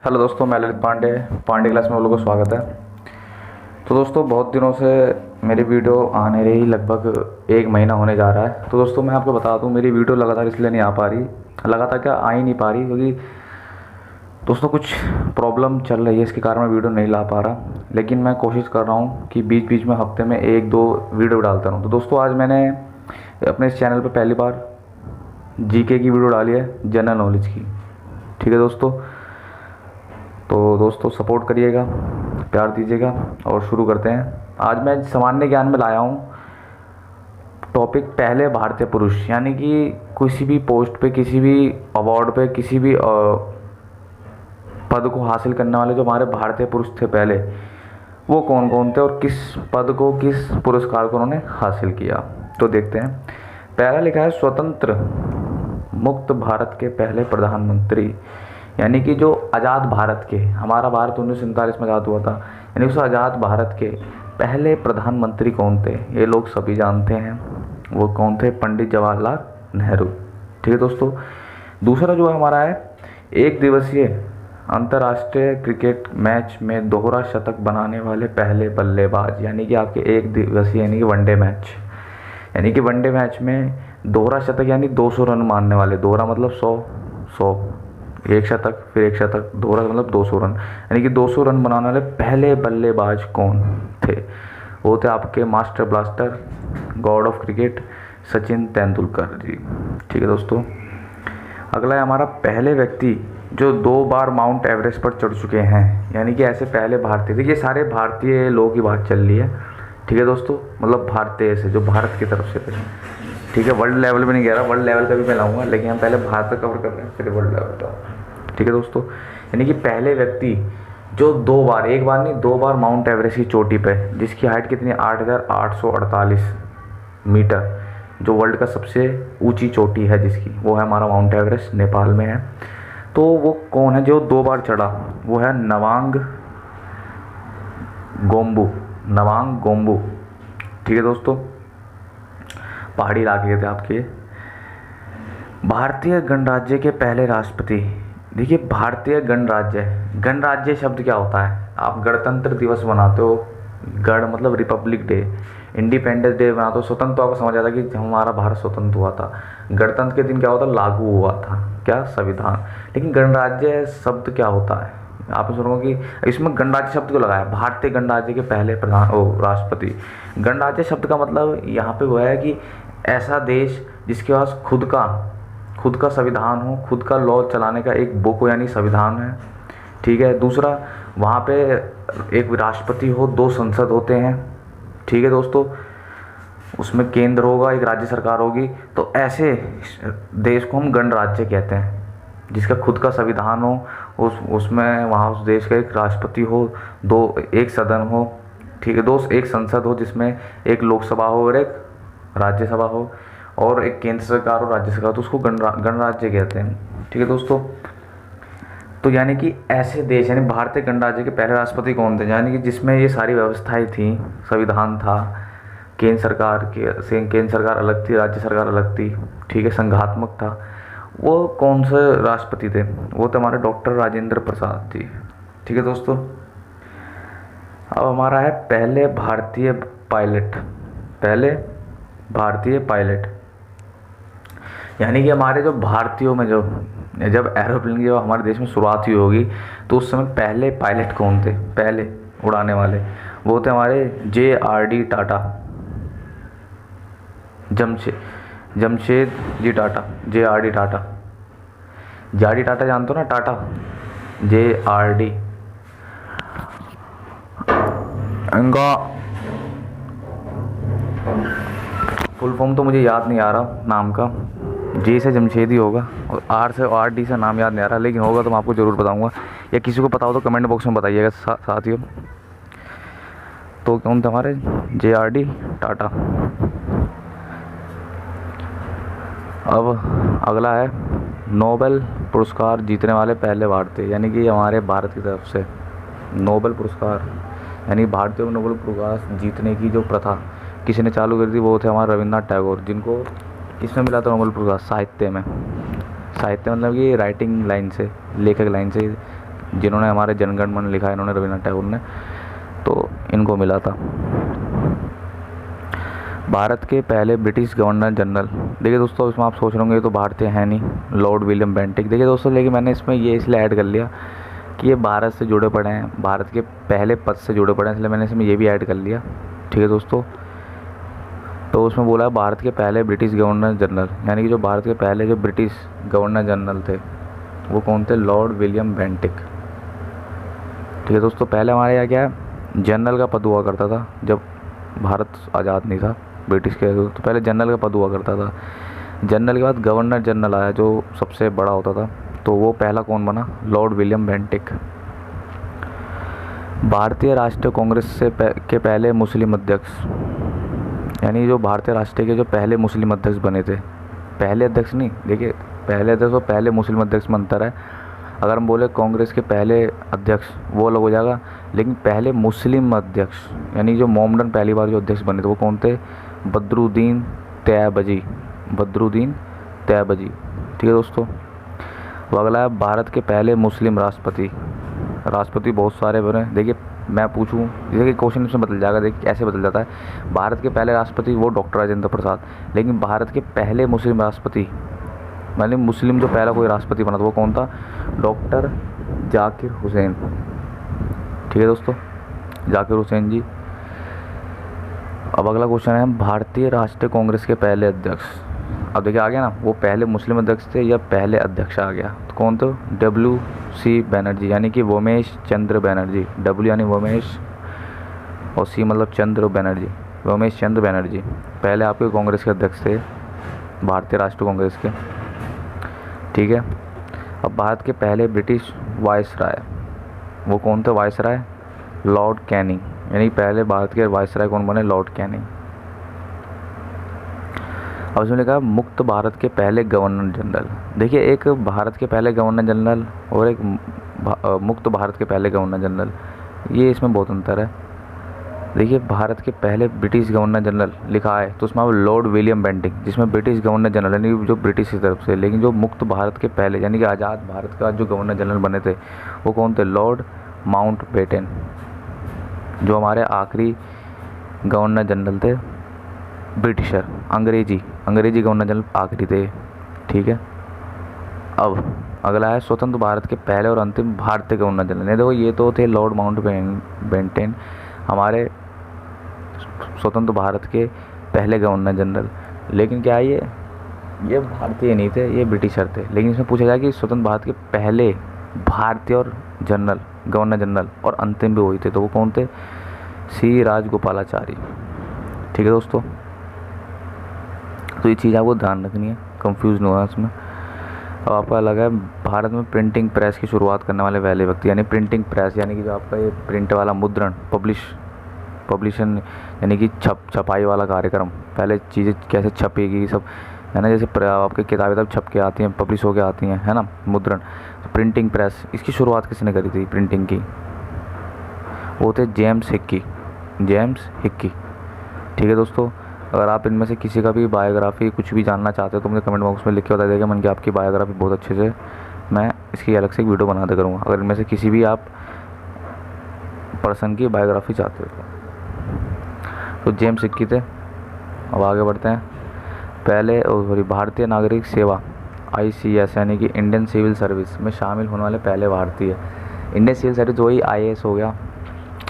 Hello दोस्तों, मैं Lalit Pandey Pandey class में आप लोगों को स्वागत है। तो दोस्तों, बहुत दिनों से मेरी वीडियो आने रही, लगभग एक महीना होने जा रहा है। तो दोस्तों, मैं आपको बता दूं, मेरी वीडियो लगातार इसलिए नहीं आ पा रही, लगातार क्या आ ही नहीं पा रही, क्योंकि दोस्तों कुछ प्रॉब्लम चल रही है, इसके कारण मैं वीडियो नहीं ला पा रहा। लेकिन मैं कोशिश कर रहा हूँ कि बीच बीच में हफ्ते में एक दो वीडियो डालता रहूँ। तो दोस्तों, आज मैंने अपने इस चैनल पर पहली बार जीके की वीडियो डाली है, जनरल नॉलेज की। ठीक है दोस्तों, तो दोस्तों सपोर्ट करिएगा, प्यार दीजिएगा और शुरू करते हैं। आज मैं सामान्य ज्ञान में लाया हूँ टॉपिक पहले भारतीय पुरुष, यानी कि किसी भी पोस्ट पे, किसी भी अवार्ड पे, किसी भी पद को हासिल करने वाले जो हमारे भारतीय पुरुष थे पहले, वो कौन कौन थे और किस पद को, किस पुरस्कार को उन्होंने हासिल किया। तो देखते हैं। पहला लिखा है स्वतंत्र मुक्त भारत के पहले प्रधानमंत्री, यानी कि जो आज़ाद भारत के, हमारा भारत 1947 में आज़ाद हुआ था, यानी उस आज़ाद भारत के पहले प्रधानमंत्री कौन थे, ये लोग सभी जानते हैं। वो कौन थे? पंडित जवाहरलाल नेहरू। ठीक है दोस्तों। दूसरा जो हमारा है, एक दिवसीय अंतर्राष्ट्रीय क्रिकेट मैच में दोहरा शतक बनाने वाले पहले बल्लेबाज, यानी कि आपके एक दिवसीय यानी कि वनडे मैच, यानी कि वनडे मैच में दोहरा शतक यानी 200 रन मारने वाले। दोहरा मतलब 100, एक शतक, फिर एक शतक, दोहरा मतलब 200 रन, यानी कि 200 रन बनाने वाले पहले बल्लेबाज कौन थे? वो थे आपके master blaster, god of cricket, Sachin Tendulkar ji. ठीक है दोस्तों। अगला है हमारा, पहले व्यक्ति जो 2 बार माउंट एवरेस्ट पर चढ़ चुके हैं, यानी कि ऐसे पहले भारतीय थे। ये सारे भारतीय लोगों की बात चल रही है। ठीक है दोस्तों, मतलब भारतीय से, जो भारत की तरफ से थे। ठीक है, वर्ल्ड लेवल में नहीं कह रहा, वर्ल्ड लेवल का भी मैं लाऊंगा, लेकिन हम पहले भारत का कवर कर रहे हैं, फिर वर्ल्ड लेवल का। ठीक है दोस्तों, यानी कि पहले व्यक्ति जो 2 बार, एक बार नहीं 2 बार माउंट एवरेस्ट की चोटी पे, जिसकी हाइट कितनी है? 8,848 मीटर, जो वर्ल्ड का सबसे ऊंची चोटी है जिसकी, वो है हमारा माउंट एवरेस्ट, नेपाल में है। तो वो कौन है जो 2 बार चढ़ा? वो है नवांग गोम्बू, नवांग गोम्बू। ठीक है दोस्तों, पहाड़ी इलाके थे आपके। भारतीय गणराज्य के पहले राष्ट्रपति, देखिए भारतीय गणराज्य, गणराज्य शब्द क्या होता है? आप गणतंत्र दिवस मनाते हो, गण मतलब रिपब्लिक डे, इंडिपेंडेंस डे बनाते हो, स्वतंत्र, तो आपको समझ आता है कि हमारा भारत स्वतंत्र हुआ था। गणतंत्र के दिन क्या होता? लागू हुआ था क्या? संविधान। लेकिन गणराज्य शब्द क्या होता है? आपने सुना कि इसमें गणराज्य शब्द क्यों लगाया? भारतीय गणराज्य के पहले राष्ट्रपति। गणराज्य शब्द का मतलब यहाँ पे वो है कि ऐसा देश जिसके पास खुद का संविधान हो, खुद का लॉ चलाने का एक बुक हो, यानी संविधान है। ठीक है। दूसरा, वहाँ पे एक राष्ट्रपति हो, 2 संसद होते हैं। ठीक है दोस्तों, उसमें केंद्र होगा, एक राज्य सरकार होगी। तो ऐसे देश को हम गणराज्य कहते हैं, जिसका खुद का संविधान हो, उसमें वहाँ उस देश का एक राष्ट्रपति हो, एक सदन हो। ठीक है दोस्त, एक संसद हो जिसमें एक लोकसभा हो और एक राज्यसभा हो, और एक केंद्र सरकार और राज्य सरकार, तो उसको गणराज्य कहते हैं। ठीक है दोस्तों। तो यानी कि ऐसे देश, यानी भारतीय गणराज्य के पहले राष्ट्रपति कौन थे, यानी कि जिसमें ये सारी व्यवस्थाएं थी, संविधान था, केंद्र सरकार अलग थी, राज्य सरकार अलग थी। ठीक है, संघात्मक था। वो कौन से राष्ट्रपति थे? वो थे हमारे डॉक्टर राजेंद्र प्रसाद जी। ठीक है दोस्तों। अब हमारा है पहले भारतीय पायलट, यानी कि हमारे जो भारतीयों में, जब एरोप्लेन की हमारे देश में शुरुआत हुई होगी, तो उस समय पहले पायलट कौन थे, पहले उड़ाने वाले? वो थे हमारे JRD Tata, Jamshed ji Tata, JRD Tata. JRD Tata जानते हो ना, टाटा, JRD। इनका फुल फॉर्म तो मुझे याद नहीं आ रहा नाम का, J से जमशेदी होगा और R से RD से नाम याद नहीं आ रहा, लेकिन होगा तो मैं आपको ज़रूर बताऊंगा, या किसी को पता हो तो कमेंट बॉक्स में बताइएगा साथियों। तो कौन थे हमारे? JRD टाटा। अब अगला है नोबेल पुरस्कार जीतने वाले पहले भारतीय, यानी कि हमारे भारत की तरफ से नोबेल पुरस्कार, यानी भारतीयों को नोबेल पुरस्कार जीतने की जो प्रथा किसी ने चालू करी थी, वो थे हमारे रविन्द्रनाथ टैगोर, जिनको किसमें मिला था नोबेल पुरस्कार? साहित्य में। साहित्य मतलब कि राइटिंग लाइन से, लेखक लाइन से जिन्होंने हमारे जनगण मन लिखा है इन्होंने, रविन्द्रनाथ टैगोर ने, तो इनको मिला था। भारत के पहले ब्रिटिश गवर्नर जनरल, देखिए दोस्तों इसमें आप सोच रहे होंगे ये तो भारतीय है नहीं, लॉर्ड विलियम बेंटिक। देखिए दोस्तों, लेकिन मैंने इसमें ये इसलिए ऐड कर लिया कि ये भारत से जुड़े पड़े हैं, भारत के पहले पद से जुड़े पड़े हैं, इसलिए मैंने इसमें ये भी ऐड कर लिया। ठीक है दोस्तों, तो उसमें बोला है भारत के पहले ब्रिटिश गवर्नर जनरल, यानी कि जो भारत के पहले जो ब्रिटिश गवर्नर जनरल थे वो कौन थे? Lord William Bentinck. ठीक है दोस्तों, पहले हमारे यहाँ क्या है, जनरल का पद हुआ करता था जब भारत आज़ाद नहीं था ब्रिटिश के, तो पहले जनरल का पद हुआ करता था। जनरल के बाद गवर्नर जनरल आया जो सबसे बड़ा होता था, तो वो पहला कौन बना? Lord William Bentinck. भारतीय राष्ट्रीय कांग्रेस से के पहले मुस्लिम अध्यक्ष, यानी जो भारतीय राष्ट्रीय के जो पहले मुस्लिम अध्यक्ष बने थे, पहले अध्यक्ष नहीं, देखिए पहले अध्यक्ष और पहले मुस्लिम अध्यक्ष में अंतर है। अगर हम बोले कांग्रेस के पहले अध्यक्ष वो अलग हो जाएगा, लेकिन पहले मुस्लिम अध्यक्ष यानी जो मोहम्मदन पहली बार जो अध्यक्ष बने थे वो कौन थे? बदरुद्दीन तैयबजी, बदरुद्दीन तैयबजी। ठीक है दोस्तों, वो अगला है भारत के पहले मुस्लिम राष्ट्रपति। राष्ट्रपति बहुत सारे बने, देखिए मैं पूछूं जैसे कि क्वेश्चन इसमें बदल जाएगा, देखिए ऐसे बदल जाता है। भारत के पहले राष्ट्रपति वो डॉक्टर राजेंद्र प्रसाद, लेकिन भारत के पहले मुस्लिम राष्ट्रपति मतलब मुस्लिम जो पहला कोई राष्ट्रपति बना था वो कौन था? डॉक्टर जाकिर हुसैन। ठीक है दोस्तों, जाकिर हुसैन जी। अब अगला क्वेश्चन है भारतीय राष्ट्रीय कांग्रेस के पहले अध्यक्ष। अब देखिए आ गया ना, वो पहले मुस्लिम अध्यक्ष थे या पहले अध्यक्ष आ गया, तो कौन थे? WC बनर्जी, यानी कि वोमेश चंद्र बनर्जी। W यानी वोमेश और C मतलब चंद्र बनर्जी, वोमेश चंद्र बनर्जी पहले आपके कांग्रेस के अध्यक्ष थे, भारतीय राष्ट्रीय कांग्रेस के। ठीक है, अब भारत के पहले ब्रिटिश वायसराय वो कौन थे? वायसराय लॉर्ड कैनिंग, यानी पहले भारत के वायसराय कौन बने? Lord Canning. अब इसमें लिखा है मुक्त भारत के पहले गवर्नर जनरल। देखिए एक भारत के पहले गवर्नर जनरल और एक मुक्त भारत के पहले गवर्नर जनरल, ये इसमें बहुत अंतर है। देखिए भारत के पहले ब्रिटिश गवर्नर जनरल लिखा है तो उसमें लॉर्ड विलियम बेंटिक, जिसमें ब्रिटिश गवर्नर जनरल यानी जो ब्रिटिश की तरफ से, लेकिन जो मुक्त भारत के पहले यानी कि आज़ाद भारत के बाद जो गवर्नर जनरल बने थे वो कौन थे? लॉर्ड माउंटबेटन, जो हमारे आखिरी गवर्नर जनरल थे ब्रिटिशर, अंग्रेजी गवर्नर जनरल आखिरी थे। ठीक है, अब अगला है स्वतंत्र भारत के पहले और अंतिम भारतीय गवर्नर जनरल। नहीं देखो ये तो थे लॉर्ड माउंटबेटन हमारे स्वतंत्र भारत के पहले गवर्नर जनरल, लेकिन क्या ये भारतीय नहीं थे, ये ब्रिटिशर थे। लेकिन इसमें पूछा जाए कि स्वतंत्र भारत के पहले भारतीय और जनरल गवर्नर जनरल और अंतिम भी वही थे, तो वो कौन थे? C राजगोपालाचारी। ठीक है दोस्तों, तो ये चीज़ आपको ध्यान रखनी है, कंफ्यूज नहीं होगा इसमें। अब आपका लगा है भारत में प्रिंटिंग प्रेस की शुरुआत करने वाले पहले व्यक्ति, यानी प्रिंटिंग प्रेस यानी कि जो आपका ये प्रिंट वाला मुद्रण पब्लिशन यानी कि छपाई वाला कार्यक्रम, पहले चीज़ें कैसे छपेगी सब है ना, जैसे आपकी किताबें तब छप के आती हैं, पब्लिश होके आती हैं है ना, मुद्रण। तो प्रिंटिंग प्रेस इसकी शुरुआत किसने करी थी प्रिंटिंग की? वो थे जेम्स हिक्की। ठीक है दोस्तों, अगर आप इनमें से किसी का भी बायोग्राफी कुछ भी जानना चाहते हो तो मुझे कमेंट बॉक्स में लिख के बता देगा, मन की आपकी बायोग्राफी बहुत अच्छे से मैं इसकी अलग से एक वीडियो बनाते करूँगा, अगर इनमें से किसी भी आप पर्सन की बायोग्राफी चाहते हो तो जेम्स हिक्की थे। अब आगे बढ़ते हैं, पहले भारतीय नागरिक सेवा ICS यानी कि इंडियन सिविल सर्विस में शामिल होने वाले पहले भारतीय। इंडियन सिविल सर्विस वही IAS हो गया,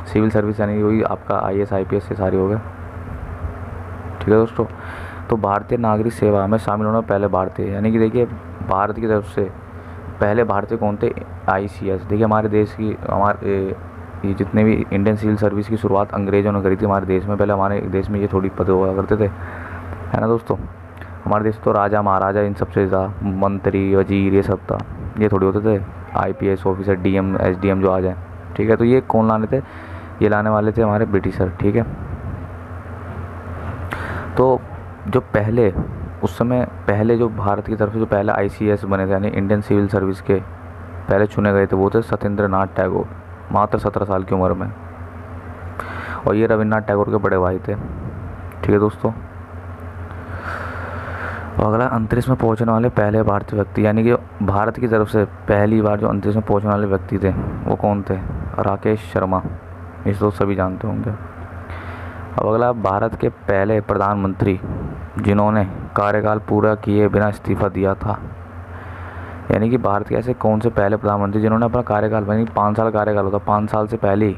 सिविल सर्विस यानी कि वही आपका IAS IPS से सारी हो गया। ठीक है दोस्तों, तो भारतीय नागरिक सेवा में शामिल होना पहले भारतीय, यानी कि देखिए भारत की तरफ से पहले भारतीय कौन थे? ICS। देखिए हमारे देश की ये जितने भी इंडियन सिविल सर्विस की शुरुआत अंग्रेजों ने करी थी हमारे देश में, पहले हमारे देश में ये थोड़ी पद हुआ करते थे है ना दोस्तों। हमारे देश तो राजा महाराजा इन सबसे ज़्यादा मंत्री वजीर ये सब था, ये थोड़ी होते थे IPS ऑफिसर DM SDM जो आ जाए। ठीक है, तो ये कौन लाने थे? ये लाने वाले थे हमारे ब्रिटिशर। ठीक है, तो जो पहले उस समय पहले जो भारत की तरफ से जो पहले ICS बने थे यानी इंडियन सिविल सर्विस के पहले चुने गए थे वो थे सत्येंद्र नाथ टैगोर, मात्र 17 साल की उम्र में, और ये रविन्द्रनाथ टैगोर के बड़े भाई थे। ठीक है दोस्तों, और अगला, अंतरिक्ष में पहुंचने वाले पहले भारतीय व्यक्ति, यानी कि भारत की तरफ से पहली बार जो अंतरिक्ष में पहुंचने वाले व्यक्ति थे वो कौन थे? राकेश शर्मा। इस तो सभी जानते होंगे। अब अगला, भारत के पहले प्रधानमंत्री जिन्होंने कार्यकाल पूरा किए बिना इस्तीफा दिया था, यानी कि भारत के ऐसे कौन से पहले प्रधानमंत्री जिन्होंने अपना कार्यकाल, यानी 5 साल कार्यकाल होता, 5 साल से पहले ही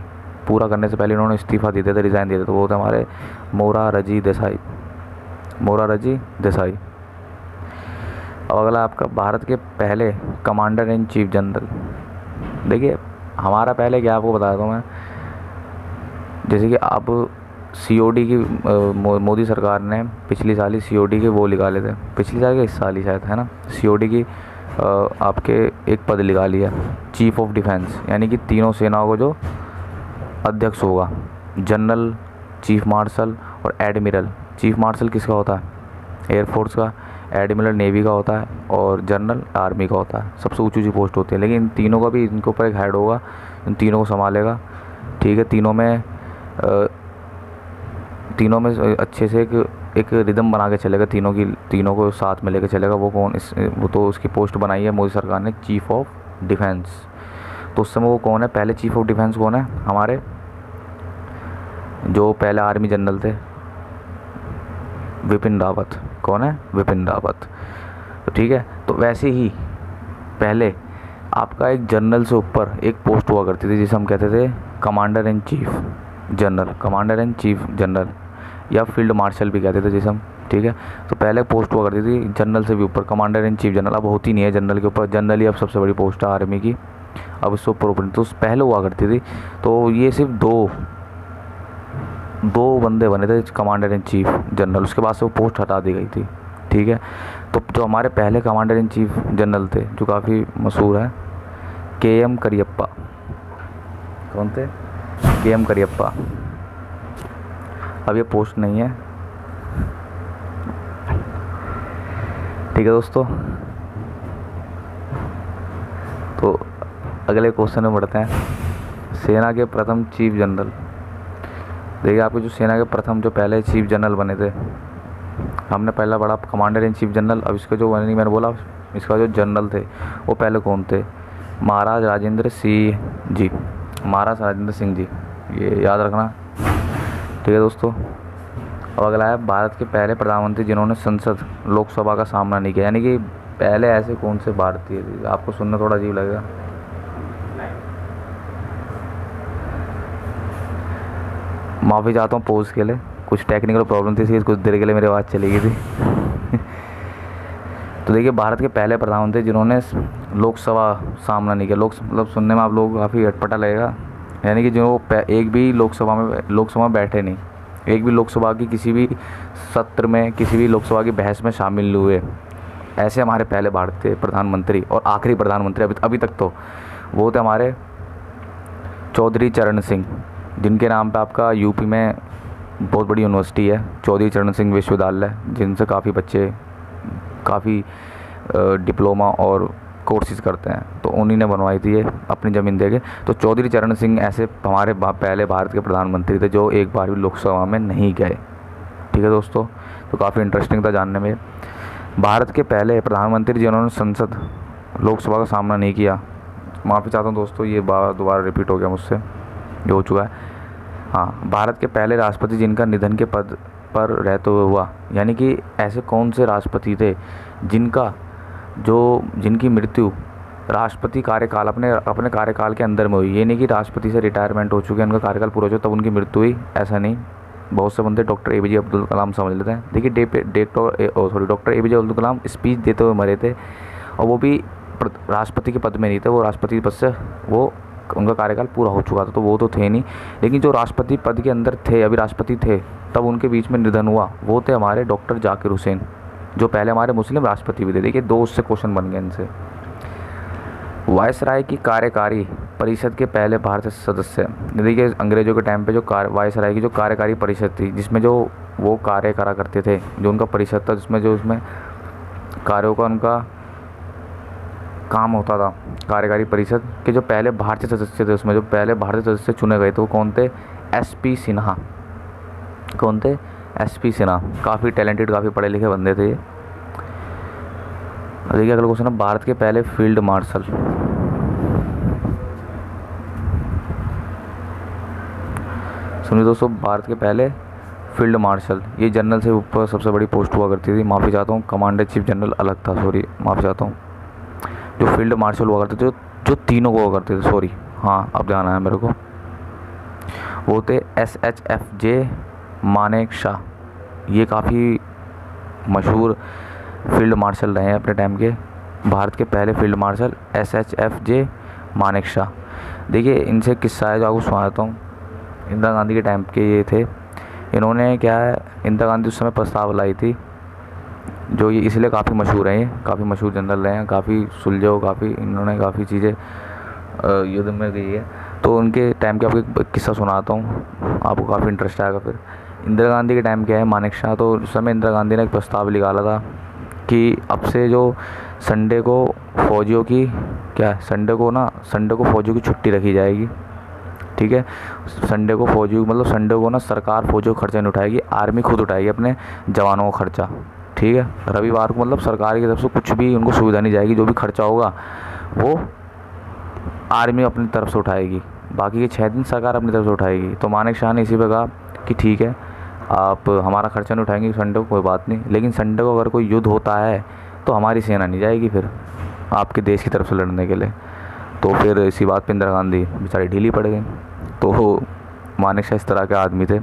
पूरा करने से पहले उन्होंने इस्तीफा दे दिया था, रिज़ाइन दे दिया था, तो वो थे हमारे मोरारजी देसाई। मोरारजी देसाई। अब अगला आपका, भारत के पहले कमांडर इन चीफ जनरल। देखिए हमारा पहले क्या, आपको बताया था मैं, जैसे कि अब COD की मोदी सरकार ने पिछली साल ही COD के वो निकाले थे, पिछली साल के इस साल ही शायद, है ना, COD की आपके एक पद निकाली है, चीफ ऑफ डिफेंस, यानी कि तीनों सेनाओं को जो अध्यक्ष होगा, जनरल, चीफ मार्शल और एडमिरल। चीफ मार्शल किसका होता है? एयरफोर्स का। एडमिरल नेवी का होता है और जनरल आर्मी का होता है। सबसे ऊंची ऊंची पोस्ट होती है, लेकिन इन तीनों का भी, इनके ऊपर एक हेड होगा, इन तीनों को संभालेगा। ठीक है, तीनों में अच्छे से एक रिदम बना के चलेगा, तीनों को साथ में लेकर चलेगा। वो कौन? वो तो उसकी पोस्ट बनाई है मोदी सरकार ने, चीफ ऑफ डिफेंस। तो उस समय वो कौन है? पहले चीफ ऑफ डिफेंस कौन है? हमारे जो पहले आर्मी जनरल थे, विपिन रावत। कौन है? विपिन रावत। तो ठीक है, तो वैसे ही पहले आपका एक जनरल से ऊपर एक पोस्ट हुआ करती थी जिसे हम कहते थे commander in chief general, commander in chief general, या फील्ड मार्शल भी कहते थे जिसे हम। ठीक है, तो पहले पोस्ट हुआ करती थी जनरल से भी ऊपर, कमांडर इन चीफ जनरल। अब होती नहीं है जनरल के ऊपर, जनरल ही अब सबसे बड़ी पोस्ट है आर्मी की, अब उससे ऊपर तो पहले हुआ करती थी। तो ये सिर्फ दो बंदे बने थे कमांडर इन चीफ जनरल, उसके बाद से वो पोस्ट हटा दी गई थी। ठीक है, तो जो हमारे पहले कमांडर इन चीफ जनरल थे जो काफ़ी मशहूर है, KM करियप्पा। कौन थे? KM करियप्पा। अब ये पोस्ट नहीं है। ठीक है दोस्तों, तो अगले क्वेश्चन में बढ़ते हैं। सेना के प्रथम चीफ जनरल। देखिए आपके जो सेना के प्रथम जो पहले चीफ जनरल बने थे, हमने पहला बड़ा कमांडर इन चीफ जनरल, अब इसके जो मैंने बोला इसका जो जनरल थे वो पहले कौन थे? महाराज राजेंद्र सिंह जी, महाराज राजेंद्र सिंह जी, ये याद रखना। ठीक है दोस्तों, और अगला है, भारत के पहले प्रधानमंत्री जिन्होंने संसद लोकसभा का सामना नहीं किया, यानी कि पहले ऐसे कौन से भारतीय थे? आपको सुनना थोड़ा अजीब लगेगा। माफ़ी चाहता हूँ पोज के लिए, कुछ टेक्निकल प्रॉब्लम थी इसलिए कुछ देर के लिए मेरी आवाज़ चली गई थी। तो देखिए, भारत के पहले प्रधानमंत्री जिन्होंने लोकसभा सामना नहीं किया, मतलब सुनने में आप लोगों को काफ़ी अटपटा लगेगा, यानी कि जो एक भी लोकसभा में बैठे नहीं, एक भी लोकसभा की किसी भी सत्र में, किसी भी लोकसभा की बहस में शामिल नहीं हुए, ऐसे हमारे पहले भारतीय प्रधानमंत्री और आखिरी प्रधानमंत्री अभी तक तो वो थे हमारे चौधरी चरण सिंह, जिनके नाम पे आपका यूपी में बहुत बड़ी यूनिवर्सिटी है, चौधरी चरण सिंह विश्वविद्यालय, जिनसे काफ़ी बच्चे काफ़ी डिप्लोमा और कोर्सेज करते हैं, तो उन्हीं ने बनवाई थी ये अपनी ज़मीन देके। तो चौधरी चरण सिंह ऐसे हमारे पहले भारत के प्रधानमंत्री थे जो एक बार भी लोकसभा में नहीं गए। ठीक है दोस्तों, तो काफ़ी इंटरेस्टिंग था जानने में। भारत के पहले प्रधानमंत्री जिन्होंने संसद लोकसभा का सामना नहीं किया, माफ़ी चाहता हूँ दोस्तों, ये दोबारा रिपीट हो गया मुझसे, ये हो चुका है। हाँ, भारत के पहले राष्ट्रपति जिनका निधन के पद पर रहते हुए हुआ, यानी कि ऐसे कौन से राष्ट्रपति थे जिनकी मृत्यु राष्ट्रपति कार्यकाल अपने कार्यकाल के अंदर में हुई। ये नहीं कि राष्ट्रपति से रिटायरमेंट हो चुके हैं, उनका कार्यकाल पूरा हो तब उनकी मृत्यु हुई, ऐसा नहीं। बहुत से बंदे डॉक्टर APJ अब्दुल कलाम समझ लेते हैं। देखिए doctor APJ Abdul Kalam speech देते हुए मरे थे, और वो भी राष्ट्रपति के पद में नहीं थे, वो राष्ट्रपति पद से उनका कार्यकाल पूरा हो चुका था, तो वो तो थे नहीं। लेकिन जो राष्ट्रपति पद के अंदर थे, अभी राष्ट्रपति थे, तब उनके बीच में निधन हुआ, वो थे हमारे डॉक्टर जाकिर हुसैन, जो पहले हमारे मुस्लिम राष्ट्रपति भी थे। देखिए 2 उससे क्वेश्चन बन गए इनसे। वायसराय की कार्यकारी परिषद के पहले भारतीय सदस्य। देखिए अंग्रेजों के टाइम पे जो वायसराय की जो कार्यकारी परिषद थी, जिसमें जो वो कार्य करा करते थे, जो उनका परिषद था, जिसमें जो उसमें कार्यों का उनका काम होता था, कार्यकारी परिषद के जो पहले भारतीय सदस्य थे, उसमें जो पहले भारतीय सदस्य चुने गए थे वो कौन थे? SP सिन्हा। कौन थे? SP सिन्हा। काफ़ी टैलेंटेड, काफ़ी पढ़े लिखे बंदे थे ये। अब देखिए अगला क्वेश्चन है, भारत के पहले फील्ड मार्शल। सुनिए दोस्तों, भारत के पहले फील्ड मार्शल, ये जनरल से ऊपर सबसे बड़ी पोस्ट हुआ करती थी। माफ़ी चाहता हूँ, कमांडर चीफ जनरल अलग था, सॉरी माफ़ी चाहता हूँ। जो फील्ड मार्शल हुआ करते थे, जो तीनों को हुआ करते थे, सॉरी, हाँ अब ध्यान आया मेरे को, वो थे SHFJ मानेक शा। ये काफ़ी मशहूर फील्ड मार्शल रहे हैं अपने टाइम के। भारत के पहले फील्ड मार्शल SHFJ मानेक शा। देखिए इनसे किस्सा है जो आपको सुनाता हूँ। इंदिरा गांधी के टाइम के ये थे। इन्होंने क्या है, इंदिरा गांधी उस समय प्रस्ताव लाई थी, जो ये इसलिए काफ़ी मशहूर हैं, ये काफ़ी मशहूर जनरल रहे हैं, काफ़ी सुलझे हो, काफ़ी इन्होंने काफ़ी चीज़ें युद्ध में गई है। तो उनके टाइम के आपको एक किस्सा सुनाता हूँ, आपको काफ़ी इंटरेस्ट आएगा। फिर इंदिरा गांधी के टाइम क्या है, मानेक शा, तो उस समय इंदिरा गांधी ने एक प्रस्ताव निकाला था कि अब से जो संडे को फौजियों की संडे को फौजियों की छुट्टी रखी जाएगी, ठीक है। संडे को फौजियों मतलब संडे को सरकार फौजियों को खर्चा नहीं उठाएगी, आर्मी खुद उठाएगी अपने जवानों का खर्चा, ठीक है। रविवार को मतलब सरकार की तरफ से कुछ भी उनको सुविधा नहीं जाएगी, जो भी खर्चा होगा वो आर्मी अपनी तरफ से उठाएगी, बाकी के 6 दिन सरकार अपनी तरफ से उठाएगी। तो मानेक शाह ने इसी पे कहा कि ठीक है, आप हमारा खर्चा नहीं उठाएंगे संडे को, कोई बात नहीं, लेकिन संडे को अगर कोई युद्ध होता है तो हमारी सेना नहीं जाएगी फिर आपके देश की तरफ से लड़ने के लिए। तो फिर इसी बात पे इंदिरा गांधी बेचारी ढीली पड़ गई। तो मानेक शाह इस तरह के आदमी थे,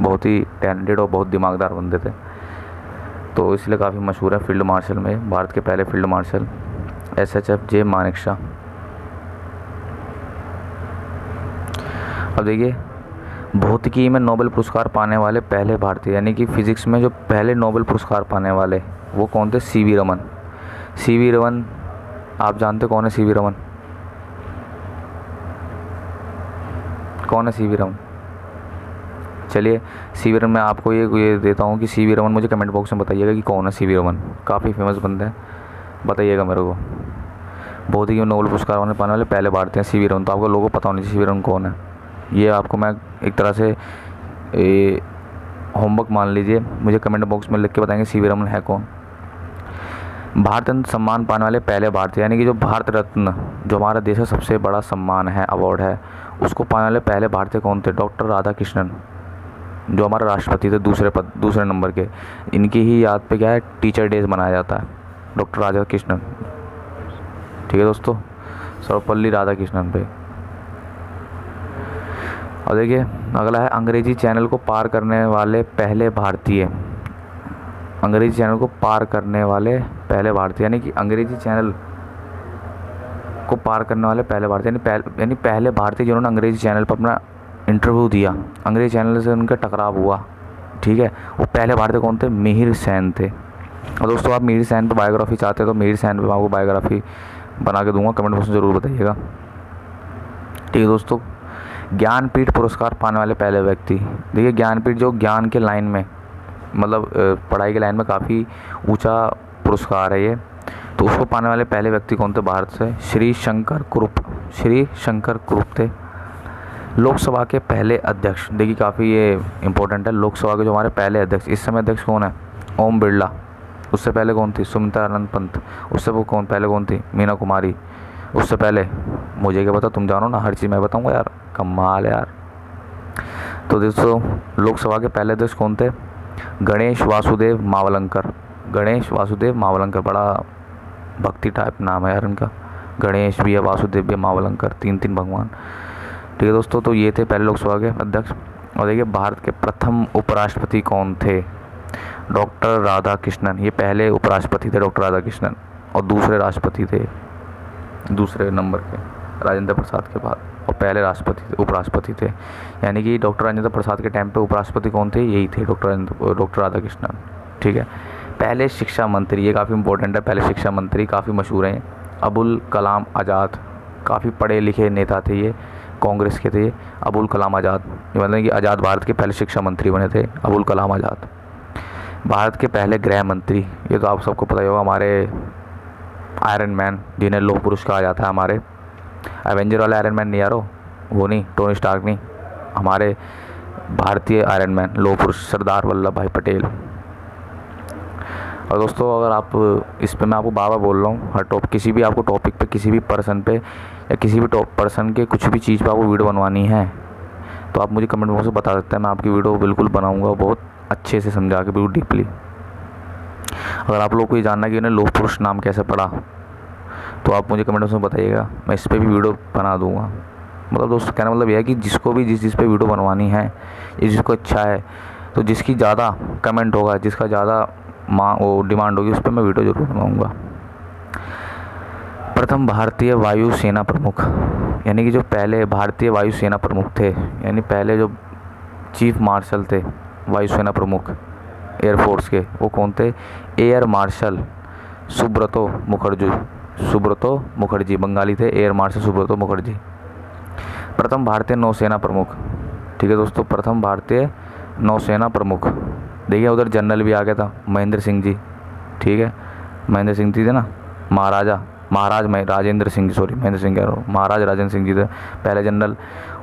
बहुत ही टैलेंटेड और बहुत दिमागदार बंदे थे, तो इसलिए काफ़ी मशहूर है फील्ड मार्शल में। भारत के पहले फील्ड मार्शल SHFJ मानेक शा। अब देखिए, भौतिकी में नोबेल पुरस्कार पाने वाले पहले भारतीय, यानी कि फिजिक्स में जो पहले नोबेल पुरस्कार पाने वाले वो कौन थे? CV रमन। CV रमन, आप जानते कौन है CV रमन? कौन है CV रमन? चलिए CV रमन मैं आपको ये देता हूँ कि CV रमन, मुझे कमेंट बॉक्स में बताइएगा कि कौन है CV रमन। काफ़ी फेमस बंदे हैं, बताइएगा मेरे को। भौतिकी में नोबेल पुरस्कार पाने वाले पहले भारतीय हैं CV रमन। तो आपको लोगों को पता होना चाहिए CV रमन कौन है। ये आपको मैं एक तरह से होमवर्क मान लीजिए, मुझे कमेंट बॉक्स में लिख के बताएंगे CV रमन है कौन। भारत रत्न सम्मान पाने वाले पहले भारतीय, यानी कि जो भारत रत्न जो हमारा देश का सबसे बड़ा सम्मान है, अवार्ड है, उसको पाने वाले पहले भारतीय कौन थे? डॉक्टर राधाकृष्णन, जो हमारे राष्ट्रपति थे दूसरे नंबर के। इनकी ही याद पे क्या है, टीचर डेज मनाया जाता है, डॉक्टर राधाकृष्णन, ठीक है दोस्तों, सर्वपल्ली राधाकृष्णन पे। और देखिए अगला है, अंग्रेजी चैनल को पार करने वाले पहले भारतीय। अंग्रेजी चैनल को पार करने वाले पहले भारतीय, यानी कि अंग्रेजी चैनल को पार करने वाले पहले भारतीय, यानी पहले भारतीय जिन्होंने अंग्रेजी चैनल पर अपना इंटरव्यू दिया, अंग्रेजी चैनल से उनका टकराव हुआ, ठीक है, वो पहले भारतीय कौन थे? मिहिर सेन थे। और दोस्तों आप मिहिर सेन पर बायोग्राफी चाहते हो तो मिहिर सेन पर मैं आपको बायोग्राफी बना के दूंगा, कमेंट बॉक्स में ज़रूर बताइएगा, ठीक है दोस्तों। ज्ञानपीठ पुरस्कार पाने वाले पहले व्यक्ति, देखिए ज्ञानपीठ जो ज्ञान के लाइन में मतलब पढ़ाई के लाइन में काफ़ी ऊंचा पुरस्कार है ये, तो उसको पाने वाले पहले व्यक्ति कौन थे भारत से? श्री शंकर कुरूप थे। लोकसभा के पहले अध्यक्ष, देखिए काफ़ी ये इंपॉर्टेंट है, लोकसभा के जो हमारे पहले अध्यक्ष, इस समय अध्यक्ष कौन है? ओम बिरला। उससे पहले कौन थी? सुमित्रा आनंद पंत। उससे वो पहले कौन थी? मीना कुमारी। उससे पहले मुझे क्या पता, तुम जानो ना, हर चीज़ मैं बताऊंगा यार, कमाल है यार। तो दोस्तों लोकसभा के पहले अध्यक्ष कौन थे? गणेश वासुदेव मावलंकर। बड़ा भक्ति टाइप नाम है यार इनका, गणेश भी है, वासुदेव भी है, मावलंकर, 3 भगवान, ठीक है दोस्तों। तो ये थे पहले लोकसभा के अध्यक्ष। और देखिए भारत के प्रथम उपराष्ट्रपति कौन थे? डॉक्टर राधाकृष्णन। ये पहले उपराष्ट्रपति थे डॉक्टर राधाकृष्णन, और दूसरे राष्ट्रपति थे दूसरे नंबर के राजेंद्र प्रसाद के बाद, और पहले उपराष्ट्रपति थे, यानी कि डॉक्टर राजेंद्र प्रसाद के टाइम पे उपराष्ट्रपति कौन थे? यही थे डॉक्टर राधाकृष्णन, ठीक है। पहले शिक्षा मंत्री, ये काफ़ी इंपॉर्टेंट है, पहले शिक्षा मंत्री काफ़ी मशहूर हैं, अबुल कलाम आज़ाद। काफ़ी पढ़े लिखे नेता थे ये, कांग्रेस के थे, अबुल कलाम आज़ाद। ये मतलब कि आज़ाद भारत के पहले शिक्षा मंत्री बने थे अबुल कलाम आज़ाद। भारत के पहले गृह मंत्री, ये तो आप सबको पता ही होगा, हमारे आयरन मैन, जिन्हें लौह पुरुष कहा जाता है, हमारे एवेंजर वाले आयरन मैन नहीं यारो, वो नहीं, टोनी स्टार्क नहीं, हमारे भारतीय आयरन मैन, लौह पुरुष सरदार वल्लभ भाई पटेल। और दोस्तों अगर आप इस पे मैं आपको बार बार बोल रहा हूँ, हर किसी भी आपको टॉपिक पे, किसी भी पर्सन पे या किसी भी पर्सन के कुछ भी चीज़ पे आपको वीडियो बनवानी है तो आप मुझे कमेंट बॉक्स में बता सकते हैं, मैं आपकी वीडियो बिल्कुल बनाऊँगा बहुत अच्छे से समझा के, बिल्कुल डीपली। अगर आप लोग को ये जानना कि उन्हें लोह पुरुष नाम कैसे पड़ा तो आप मुझे कमेंट बॉक्स में बताइएगा, मैं इस पर भी वीडियो बना दूँगा। मतलब दोस्तों कहने मतलब यह है कि जिसको भी जिस पे वीडियो बनवानी है या जिसको अच्छा है, तो जिसकी ज़्यादा कमेंट होगा, जिसका ज़्यादा वो डिमांड होगी, उस पर मैं वीडियो ज़रूर बनवाऊँगा। प्रथम भारतीय वायु सेना प्रमुख, यानी कि जो पहले भारतीय वायु सेना प्रमुख थे, यानी पहले जो चीफ मार्शल थे वायुसेना प्रमुख एयरफोर्स के, वो कौन थे? एयर मार्शल सुब्रतो मुखर्जी बंगाली थे, एयर मार्शल सुब्रतो मुखर्जी। प्रथम भारतीय नौसेना प्रमुख, ठीक है दोस्तों, प्रथम भारतीय नौसेना प्रमुख, देखिए उधर जनरल भी आ गया था, महेंद्र सिंह जी, ठीक है, महेंद्र सिंह जी थे ना, महाराज राजेंद्र सिंह, सॉरी महेंद्र सिंह कह रहा हूँ, महाराज राजेंद्र सिंह जी थे पहले जनरल,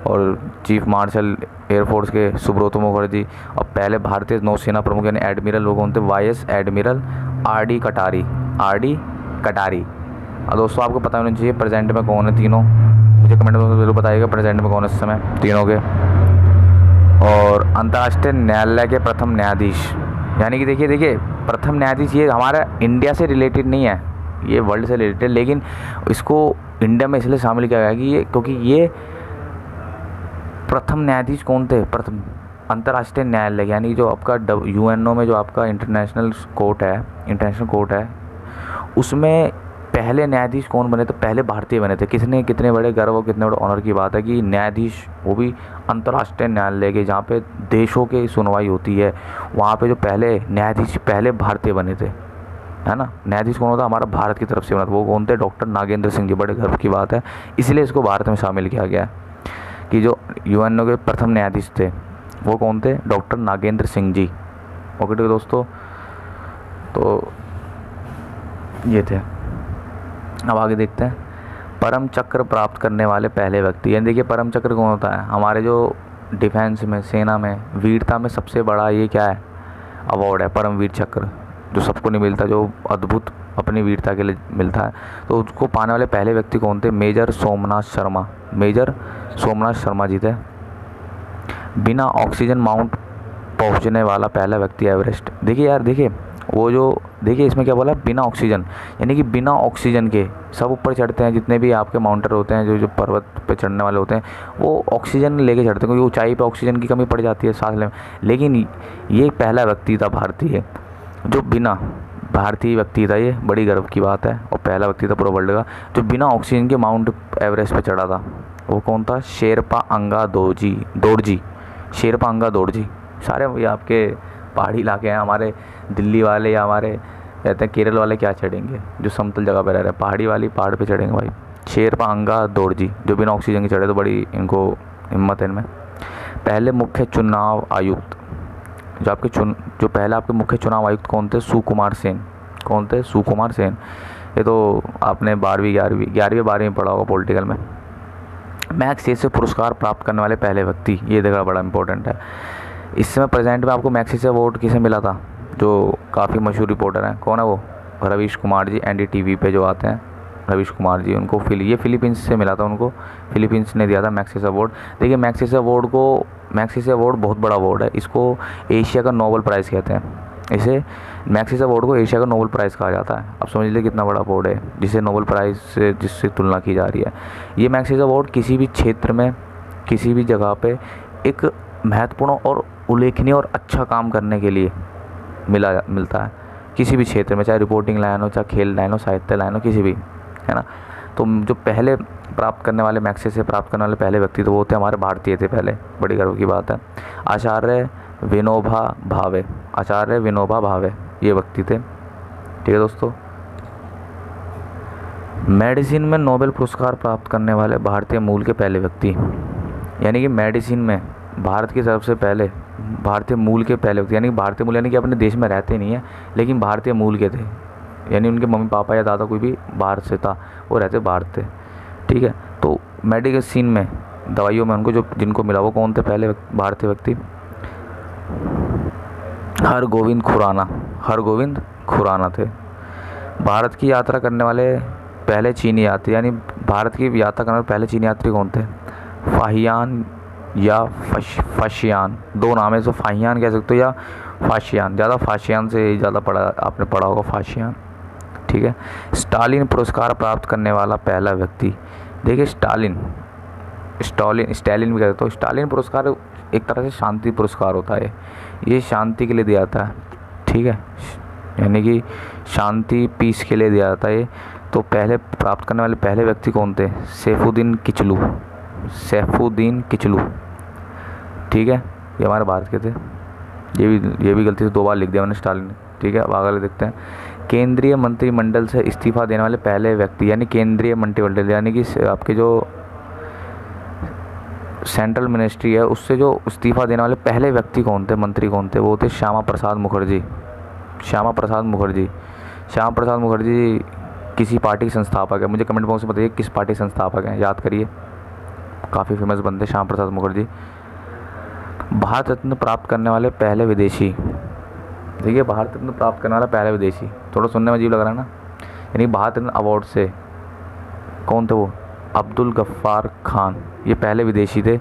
और चीफ मार्शल एयरफोर्स के सुब्रतो मुखर्जी, और पहले भारतीय नौसेना प्रमुख यानी एडमिरल वो कौन थे? वाइस एडमिरल आर डी कटारी। और दोस्तों आपको पता होना चाहिए प्रेजेंट में कौन है तीनों, मुझे कमेंट में जरूर बताइएगा प्रेजेंट में कौन है इस समय तीनों के। और अंतर्राष्ट्रीय न्यायालय के प्रथम न्यायाधीश, यानी कि देखिए प्रथम न्यायाधीश, ये हमारा इंडिया से रिलेटेड नहीं है, ये वर्ल्ड से रिलेटेड, लेकिन इसको इंडिया में इसलिए शामिल किया गया कि ये, क्योंकि ये प्रथम न्यायाधीश कौन थे? प्रथम अंतर्राष्ट्रीय न्यायालय, यानी जो आपका यूएनओ में जो आपका इंटरनेशनल कोर्ट है, उसमें पहले न्यायाधीश कौन बने थे? पहले भारतीय बने थे। कितने बड़े गर्व और कितने बड़े ऑनर की बात है कि न्यायाधीश, वो भी अंतर्राष्ट्रीय न्यायालय के, जहाँ पे देशों की सुनवाई होती है, वहाँ पे जो पहले न्यायाधीश पहले भारतीय बने थे, है ना। न्यायाधीश कौन होता? हमारा भारत की तरफ से बना था, वो कौन थे? डॉक्टर नागेंद्र सिंह जी, बड़े गर्व की बात है, इसलिए इसको भारत में शामिल किया गया कि जो यूएनओ के प्रथम न्यायाधीश थे वो कौन थे? डॉक्टर नागेंद्र सिंह जी। ओके ठीक है दोस्तों, तो ये थे। अब आगे देखते हैं, परम चक्र प्राप्त करने वाले पहले व्यक्ति, यानी देखिए परम चक्र कौन होता है? हमारे जो डिफेंस में, सेना में, वीरता में सबसे बड़ा ये क्या है? अवार्ड है परमवीर चक्र, जो सबको नहीं मिलता, जो अद्भुत अपनी वीरता के लिए मिलता है। तो उसको पाने वाले पहले व्यक्ति कौन थे? मेजर सोमनाथ शर्मा जी थे। बिना ऑक्सीजन माउंट पहुंचने वाला पहला व्यक्ति एवरेस्ट। देखिए वो जो, देखिए इसमें क्या बोला? बिना ऑक्सीजन, यानी कि बिना ऑक्सीजन के सब ऊपर चढ़ते हैं, जितने भी आपके माउंटेन होते हैं, जो पर्वत पे चढ़ने वाले होते हैं, वो ऑक्सीजन लेके चढ़ते हैं, क्योंकि ऊंचाई पे ऑक्सीजन की कमी पड़ जाती है सांस लेने में। लेकिन ये पहला व्यक्ति था भारतीय, जो बिना, भारतीय व्यक्ति था, ये बड़ी गर्व की बात है, और पहला व्यक्ति था पूरा वर्ल्ड का जो बिना ऑक्सीजन के माउंट एवरेस्ट पे चढ़ा था। वो कौन था? शेरपा अंगा दोरजी। सारे ये आपके पहाड़ी इलाके हैं, हमारे दिल्ली वाले या हमारे कहते हैं केरल वाले क्या चढ़ेंगे? जो समतल जगह पे रह रहे हैं, पहाड़ पे चढ़ेंगे भाई। शेरपा अंगा दोरजी जो बिना ऑक्सीजन के चढ़े, तो बड़ी इनको हिम्मत है इनमें। पहले मुख्य चुनाव आयुक्त, जो पहले आपके मुख्य चुनाव आयुक्त कौन थे? सुकुमार सेन। कौन थे? सुकुमार सेन। ये तो आपने 12वीं पढ़ा होगा पॉलिटिकल में। मैग्सेसे पुरस्कार प्राप्त करने वाले पहले व्यक्ति, ये देखना बड़ा इंपॉर्टेंट है। इस समय प्रेजेंट में आपको मैग्सेसे अवार्ड किसे मिला था? जो काफ़ी मशहूर रिपोर्टर हैं, कौन है वो? रवीश कुमार जी, एनडीटीवी पे जो आते हैं, रवीश कुमार जी, उनको ये फिलीपींस से मिला था, उनको फिलीपींस ने दिया था मैग्सेसे अवार्ड। देखिए मैग्सेसे अवार्ड बहुत बड़ा अवार्ड है, इसको एशिया का नोबेल प्राइज़ कहते हैं। इसे मैग्सेसे अवार्ड को एशिया का नोबेल प्राइज़ कहा जाता है। अब समझ लीजिए कितना बड़ा अवार्ड है, जिसे नोबेल प्राइज़ से जिससे तुलना की जा रही है। ये मैग्सेसे अवार्ड किसी भी क्षेत्र में, किसी भी जगह पे एक महत्वपूर्ण और उल्लेखनीय और अच्छा काम करने के लिए मिलता है, किसी भी क्षेत्र में, चाहे रिपोर्टिंग लाइन हो, चाहे खेल लाइन हो, साहित्य लाइन हो, किसी भी, है ना। तो जो पहले प्राप्त करने वाले मैग्सेसे प्राप्त करने वाले पहले व्यक्ति, तो वो थे हमारे भारतीय थे पहले, बड़ी गर्व की बात है। आचार्य विनोबा भावे ये व्यक्ति थे, ठीक है दोस्तों। मेडिसिन में नोबेल पुरस्कार प्राप्त करने वाले भारतीय मूल के पहले व्यक्ति, यानी कि मेडिसिन में भारत की तरफ से पहले भारतीय मूल के पहले व्यक्ति, यानी कि भारतीय मूल यानी कि अपने देश में रहते नहीं है, लेकिन भारतीय मूल के थे, यानी उनके मम्मी पापा या दादा कोई भी बाहर से था, वो रहते बाहर थे, ठीक है। तो मेडिसिन में, दवाइयों में उनको जिनको मिला वो कौन थे? पहले भारतीय व्यक्ति? हरगोविंद खुराना थे। भारत की यात्रा करने वाले पहले चीनी यात्री, यानी भारत की यात्रा करने वाले पहले चीनी यात्री कौन थे? फाहियान या फाशियान, दो नाम है, तो फाहियान कह सकते हो या फाशियान, ज़्यादा फाशियान से ज़्यादा पढ़ा, आपने पढ़ा होगा फाशियान, ठीक है। स्टालिन पुरस्कार प्राप्त करने वाला पहला व्यक्ति, देखिए स्टालिन भी कहते, तो स्टालिन पुरस्कार एक तरह से शांति पुरस्कार होता है, ये शांति के लिए दिया जाता है, ठीक है, यानी कि शांति पीस के लिए दिया जाता है ये। तो पहले प्राप्त करने वाले पहले व्यक्ति कौन थे? सैफुद्दीन किचलू, ठीक है, ये हमारे भारत के थे। ये भी गलती से 2 बार लिख दिया मैंने स्टालिन, ठीक है। अब आगे देखते हैं, केंद्रीय मंत्रिमंडल से इस्तीफा देने वाले पहले व्यक्ति, यानी केंद्रीय मंत्रिमंडल यानी कि आपके जो सेंट्रल मिनिस्ट्री है उससे जो इस्तीफा देने वाले पहले व्यक्ति कौन थे, मंत्री कौन थे? वो थे श्यामा प्रसाद मुखर्जी किसी पार्टी के संस्थापक है, मुझे कमेंट बॉक्स में बताइए किस पार्टी संस्थापक हैं, याद करिए, काफ़ी फेमस बंदे श्यामा प्रसाद मुखर्जी। भारत रत्न प्राप्त करने वाले पहले विदेशी, देखिए भारत रत्न प्राप्त करने वाला पहला विदेशी, थोड़ा सुनने में अजीब लग रहा है ना, यानी भारत रत्न अवार्ड से कौन थे? वो अब्दुल गफ्फार खान, ये पहले विदेशी थे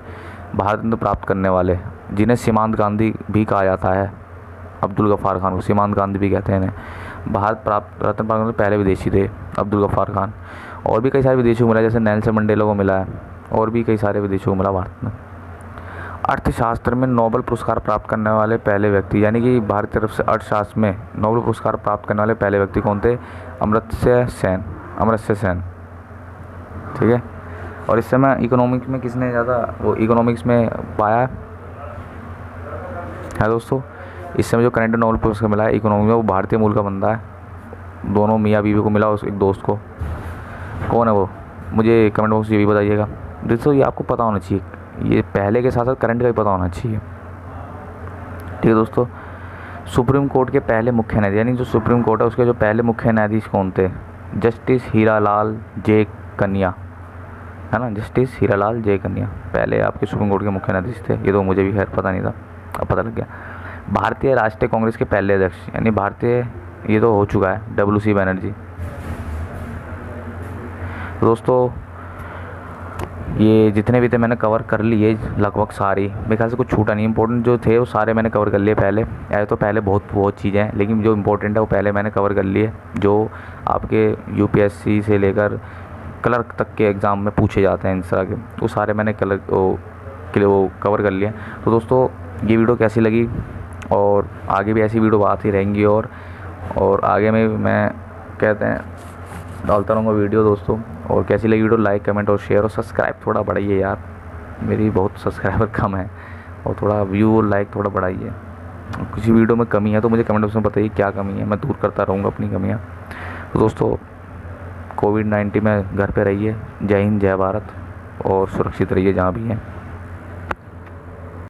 भारत रत्न प्राप्त करने वाले, जिन्हें सीमांत गांधी भी कहा जाता है। अब्दुल गफ्फार खान को सीमांत गांधी भी कहते हैं इन्हें। भारत प्राप्त रत्न प्राप्त करने वाले पहले विदेशी थे अब्दुल गफ्फार खान। और भी कई सारे विदेशियों को मिला, जैसे नेल्सन मंडेला को मिला है, और भी कई सारे विदेशियों को मिला भारत में। अर्थशास्त्र में नोबेल पुरस्कार प्राप्त करने वाले पहले व्यक्ति, यानी कि भारत की तरफ से अर्थशास्त्र में नोबेल पुरस्कार प्राप्त करने वाले पहले व्यक्ति कौन थे? अमर्त्य सेन, ठीक है। और इस समय इकोनॉमिक्स में किसने ज़्यादा वो इकोनॉमिक्स में पाया है दोस्तों? इस समय जो करंट नोबेल पुरस्कार मिला है इकोनॉमिक्स में, वो भारतीय मूल का बंदा है, दोनों मियाँ बीवी को मिला, उस एक दोस्त को। कौन है वो? मुझे कमेंट बॉक्स में ये भी बताइएगा दोस्तों, ये आपको पता होना चाहिए, ये पहले के साथ साथ करंट का भी पता होना चाहिए, ठीक है दोस्तों। सुप्रीम कोर्ट के पहले मुख्य न्यायाधीश, यानी जो सुप्रीम कोर्ट है उसके जो पहले मुख्य न्यायाधीश कौन थे? जस्टिस हीरालाल जे कन्या, है ना, जस्टिस हीरालाल जे कन्या पहले आपके सुप्रीम कोर्ट के मुख्य न्यायाधीश थे। ये तो मुझे भी खैर पता नहीं था, अब पता लग गया। भारतीय राष्ट्रीय कांग्रेस के पहले अध्यक्ष, यानी भारतीय, ये तो हो चुका है, WC बनर्जी। तो दोस्तों ये जितने भी थे मैंने कवर कर लिए लगभग सारी, मेरे ख्याल से कुछ छूटा नहीं, इंपॉर्टेंट जो थे वो सारे मैंने कवर कर लिए पहले। ऐसे तो पहले बहुत चीज़ें हैं, लेकिन जो इंपॉर्टेंट है वो पहले मैंने कवर कर लिए, जो आपके UPSC से लेकर क्लर्क तक के एग्ज़ाम में पूछे जाते हैं इस तरह के, वो सारे मैंने वो कवर कर लिए। तो दोस्तों ये वीडियो कैसी लगी, और आगे भी ऐसी वीडियो आती रहेंगी, और आगे में मैं कहते हैं डालता रहूँगा वीडियो दोस्तों। और कैसी लगी वीडियो, लाइक कमेंट और शेयर और सब्सक्राइब थोड़ा बढ़ाइए यार, मेरी बहुत सब्सक्राइबर कम है, और थोड़ा व्यू और लाइक थोड़ा बढ़ाइए। किसी वीडियो में कमी है तो मुझे कमेंट बॉक्स में बताइए क्या कमी है, मैं दूर करता रहूँगा अपनी कमियाँ। तो दोस्तों कोविड-19 में घर पे रहिए, जय हिंद जय भारत, और सुरक्षित रहिए जहाँ भी हैं।